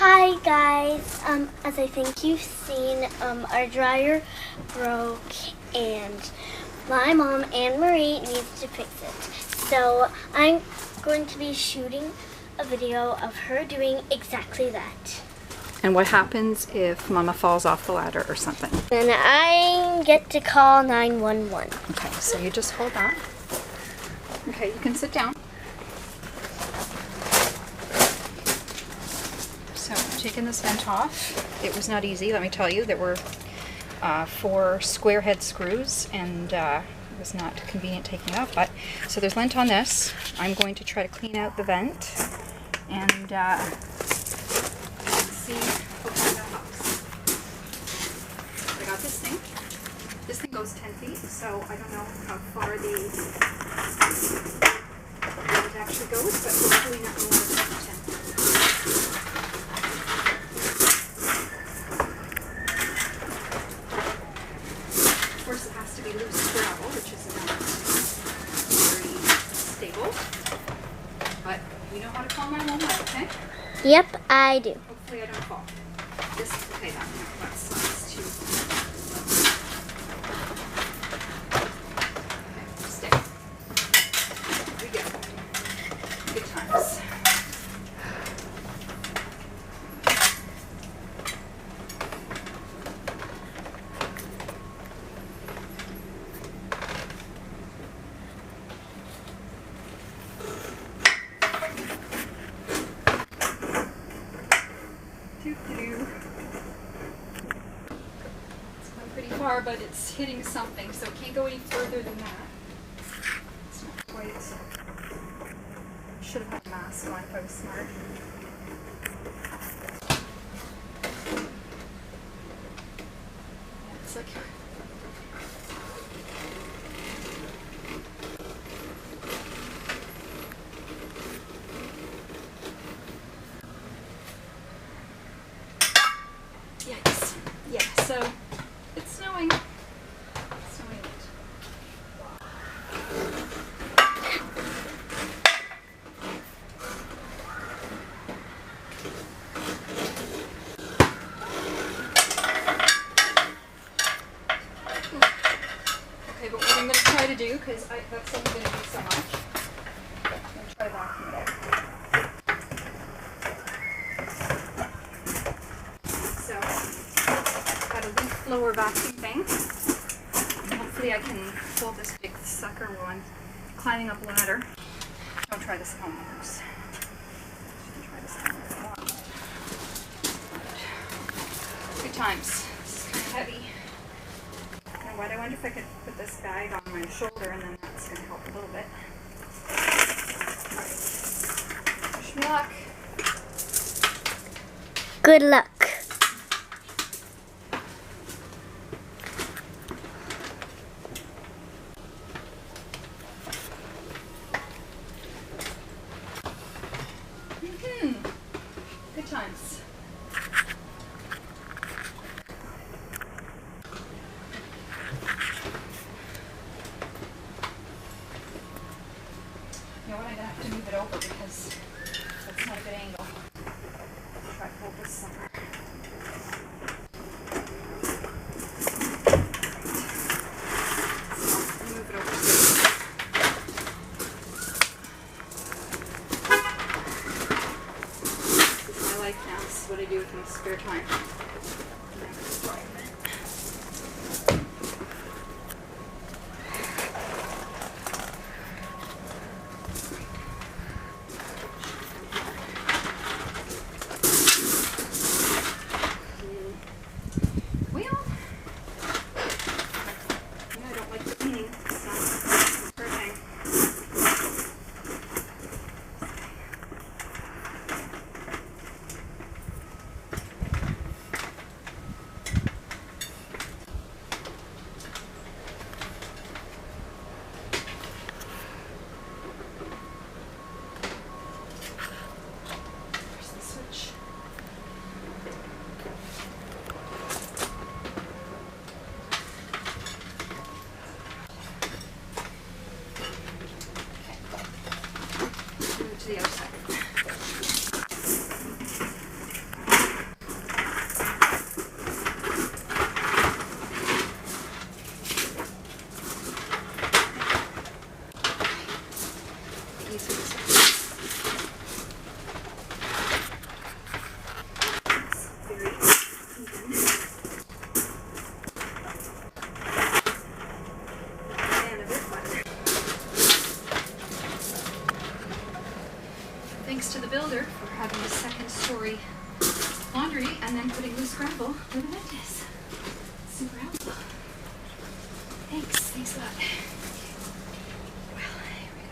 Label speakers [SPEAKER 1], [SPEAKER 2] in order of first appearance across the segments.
[SPEAKER 1] Hi guys, as I think you've seen, our dryer broke and my mom, Anne Marie, needs to fix it. So I'm going to be shooting a video of her doing exactly that.
[SPEAKER 2] And what happens if Mama falls off the ladder or something?
[SPEAKER 1] Then I get to call 911.
[SPEAKER 2] Okay, so you just hold that. Okay, you can sit down. So, taking this vent off, it was not easy, let me tell you. There were 4 square head screws, and it was not convenient taking it off. But so there's lint on this. I'm going to try to clean out the vent and see hopefully that helps. I got this thing. This thing goes 10 feet, so I don't know how far the vent actually goes, but hopefully not more than 10. Of course, it has to be loose gravel, which is not very stable. But you know how to call 911, okay?
[SPEAKER 1] Yep, I do.
[SPEAKER 2] Hopefully I don't fall. This, okay, that's too. Okay, stay. Here we go. Good times. It's going pretty far, but it's hitting something, so it can't go any further than that. It's not quite. Should have had a mask on if I was smart. Yeah, it's like. Yikes. Yeah, so it's snowing. It's snowing late. Okay, but what I'm going to try to do, because that's only going to do so much, I'm going to try to vacuum it out. So, I've got a leaf blower vacuum thing. And hopefully I can pull this big sucker while I'm climbing up a ladder. Don't try this at home, others. You can try this at home if you want. Good times. This is kind of heavy. You know what? I wonder if I could put this bag on my shoulder and then that's going to help a little bit. Alright. Wish me luck.
[SPEAKER 1] Good luck.
[SPEAKER 2] Good times. You know what? I'm going to have to move it over because that's not a good angle. I'll try to hold this somewhere. So, move it over. This is my life now. This is what I do with my spare time. shoulder for having a second story laundry and then putting loose gravel where the vent is. Super helpful. Thanks a lot. Well, here we go.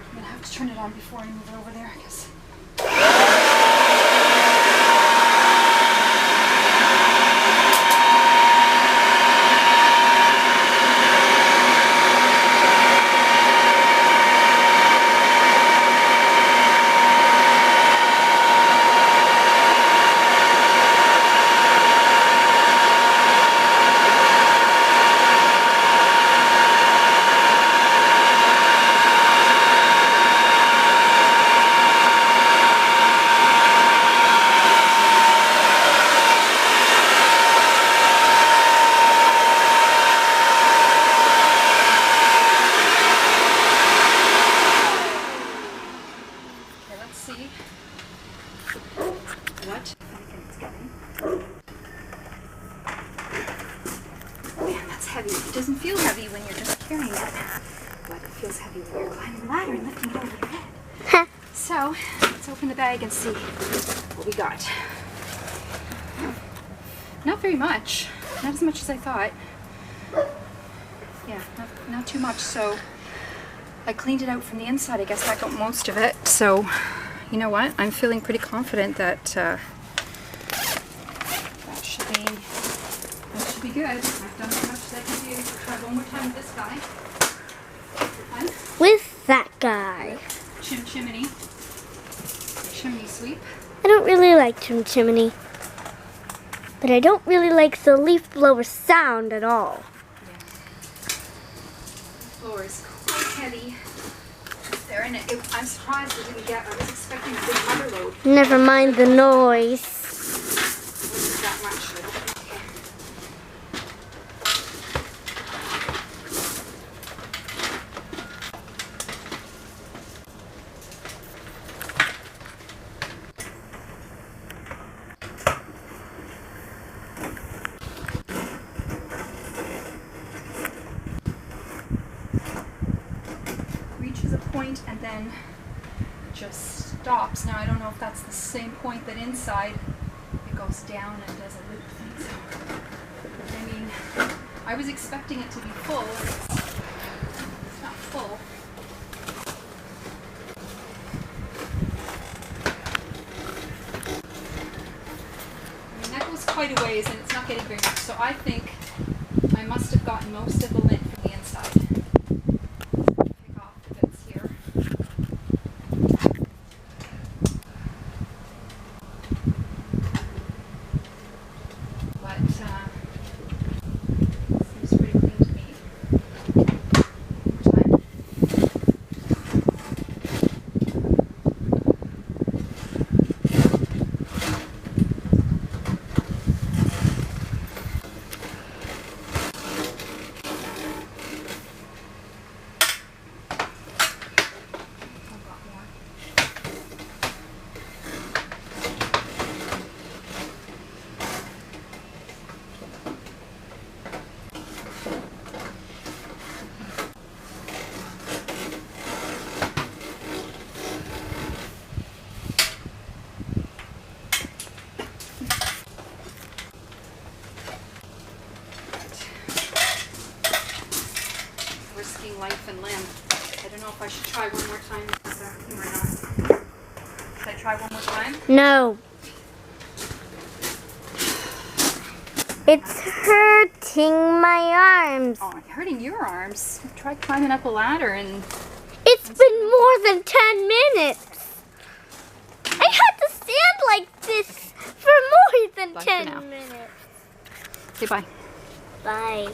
[SPEAKER 2] I'm gonna have to turn it on before I move it over there, I guess. See what anything's getting. Man, that's heavy. It doesn't feel heavy when you're just carrying it, but it feels heavy when you're climbing the ladder and lifting it over your head. So let's open the bag and see what we got. Not very much. Not as much as I thought. Yeah, not too much. So I cleaned it out from the inside. I guess that got most of it. So you know what? I'm feeling pretty confident that that should be good. I've done as much as I can do. I'll try one more time with this guy.
[SPEAKER 1] With that guy.
[SPEAKER 2] Chimney sweep.
[SPEAKER 1] I don't really like chimney, but I don't really like the leaf blower sound at all.
[SPEAKER 2] Yeah. The floor is quite heavy. There, and I'm surprised we didn't get. I was expecting a big mother load.
[SPEAKER 1] Never mind the noise.
[SPEAKER 2] It wasn't that much. Okay. Reaches a point and then just stops. Now I don't know if that's the same point that inside it goes down and does a loop thing. So, I mean, I was expecting it to be full. It's not full. I mean, that goes quite a ways and it's not getting very much. So I think I must have gotten most of the lint from the inside. Pick off the bits here. But seems pretty clean to me. One more time. I've got more. Risking life and limb. I don't know if I should try one more time with this vacuum or not. Should I try one more time?
[SPEAKER 1] No. It's hurting my arms.
[SPEAKER 2] Oh, hurting your arms. Try climbing up a ladder and...
[SPEAKER 1] It's been more than 10 minutes. I had to stand like this for more than
[SPEAKER 2] Bye for
[SPEAKER 1] 10
[SPEAKER 2] now.
[SPEAKER 1] minutes.
[SPEAKER 2] Say bye.
[SPEAKER 1] Bye.